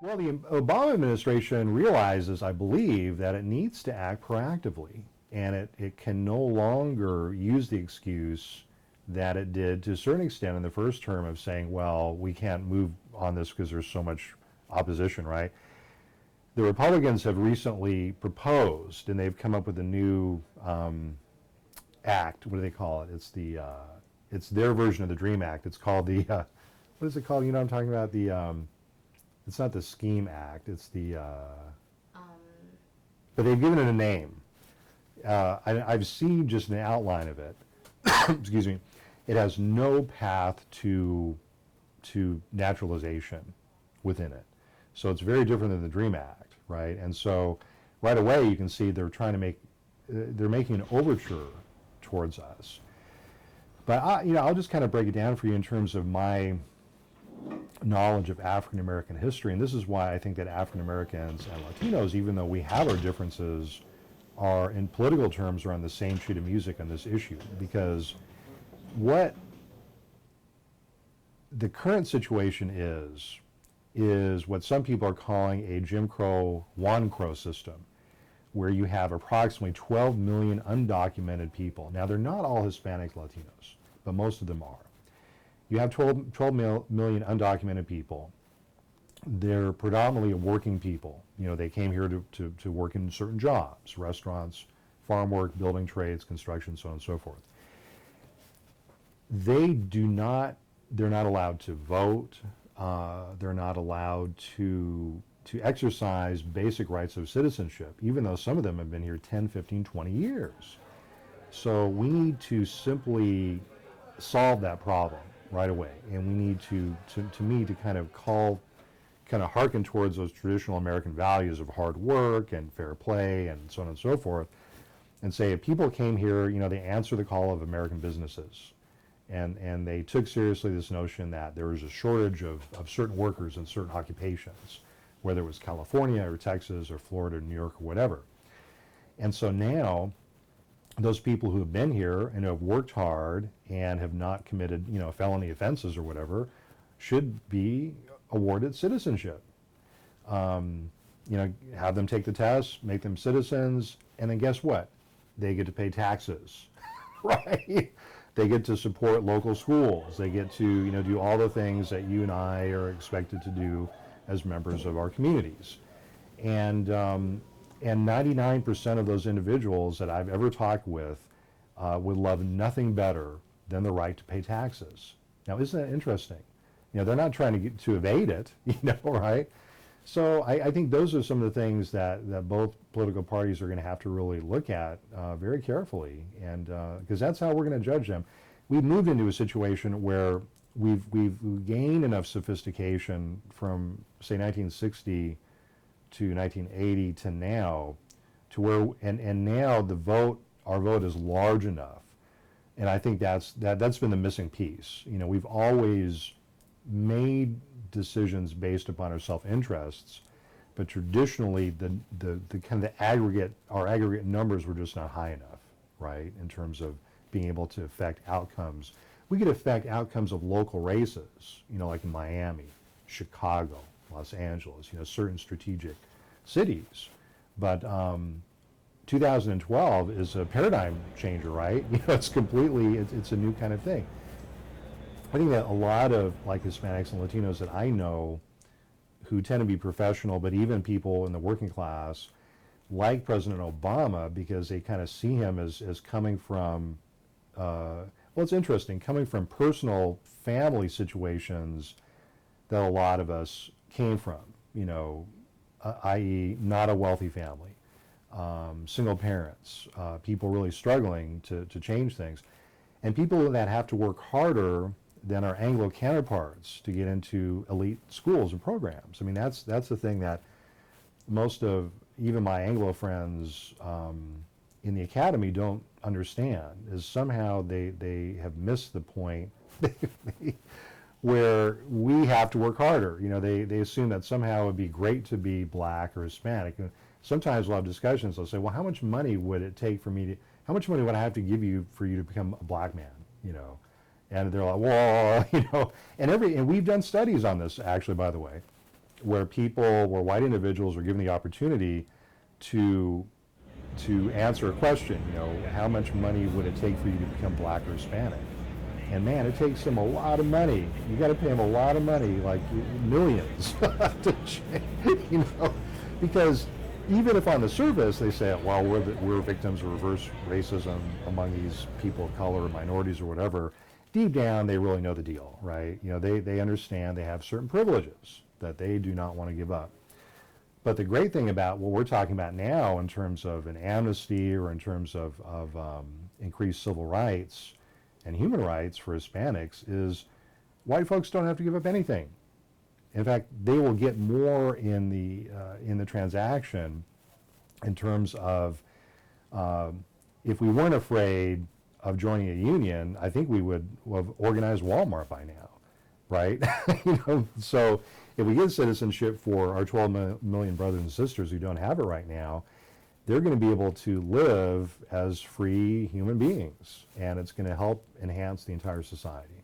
Well, the Obama administration realizes, I believe, that it needs to act proactively, and it can no longer use the excuse that it did to a certain extent in the first term of saying, well, we can't move on this because there's so much opposition, right? The Republicans have recently proposed, and they've come up with a new act. What do they call it? It's their version of the Dream Act. It's called the what is it called? You know what I'm talking about? It's not the Scheme Act. It's but they've given it a name. I've seen just an outline of it. Excuse me. It has no path to naturalization within it. So it's very different than the Dream Act, right? And so right away you can see they're making an overture towards us. But I'll just kind of break it down for you in terms of my knowledge of African American history, and this is why I think that African Americans and Latinos, even though we have our differences, are in political terms are on the same sheet of music on this issue, because what the current situation is what some people are calling a Jim Crow, Juan Crow system, where you have approximately 12 million undocumented people. Now, they're not all Hispanic Latinos, but most of them are. You have 12 million undocumented people. They're predominantly working people. They came here to work in certain jobs, restaurants, farm work, building trades, construction, so on and so forth. They're not allowed to vote. They're not allowed to exercise basic rights of citizenship, even though some of them have been here 10, 15, 20 years. So we need to simply solve that problem right away, and we need to kind of hearken towards those traditional American values of hard work and fair play and so on and so forth, and say if people came here, they answer the call of American businesses, and they took seriously this notion that there was a shortage of certain workers in certain occupations, whether it was California or Texas or Florida or New York or whatever. And so now those people who have been here and who have worked hard and have not committed, felony offenses or whatever, should be awarded citizenship. Have them take the test, make them citizens, and then guess what? They get to pay taxes, right? They get to support local schools. They get to, do all the things that you and I are expected to do as members of our communities. And 99% of those individuals that I've ever talked with would love nothing better than the right to pay taxes. Now, isn't that interesting? They're not trying to evade it, right? So I think those are some of the things that both political parties are going to have to really look at very carefully, and because that's how we're going to judge them. We've moved into a situation where we've gained enough sophistication from, say, 1960 to 1980 to now, to where and now our vote is large enough, and I think that's been the missing piece. We've always made decisions based upon our self-interests, but traditionally the kind of our aggregate numbers were just not high enough, right, in terms of being able to affect outcomes. We could affect outcomes of local races, like in Miami, Chicago, Los Angeles, certain strategic cities. But 2012 is a paradigm changer, right? It's a new kind of thing. I think that a lot of Hispanics and Latinos that I know who tend to be professional, but even people in the working class, like President Obama, because they kind of see him as coming from, it's interesting, coming from personal family situations that a lot of us came from, i.e. not a wealthy family, single parents, people really struggling to change things, and people that have to work harder than our Anglo counterparts to get into elite schools and programs. I mean, that's the thing that most of even my Anglo friends in the academy don't understand, is somehow they have missed the point where we have to work harder. They assume that somehow it would be great to be black or Hispanic. And sometimes we'll have discussions, they'll say, well, how much money would it take for me to, how much money would I have to give you for you to become a black man, And they're like, well, and we've done studies on this, actually, by the way. where white individuals are given the opportunity to answer a question. How much money would it take for you to become black or Hispanic? And man, it takes them a lot of money. You got to pay them a lot of money, like millions, to because even if on the surface they say, well, we're victims of reverse racism among these people of color or minorities or whatever, deep down they really know the deal, right? They understand they have certain privileges that they do not want to give up. But the great thing about what we're talking about now in terms of an amnesty or in terms of increased civil rights and human rights for Hispanics is white folks don't have to give up anything. In fact, they will get more in the transaction in terms of if we weren't afraid of joining a union, I think we would have organized Walmart by now, right? So if we get citizenship for our 12 million brothers and sisters who don't have it right now, they're going to be able to live as free human beings, and it's going to help enhance the entire society.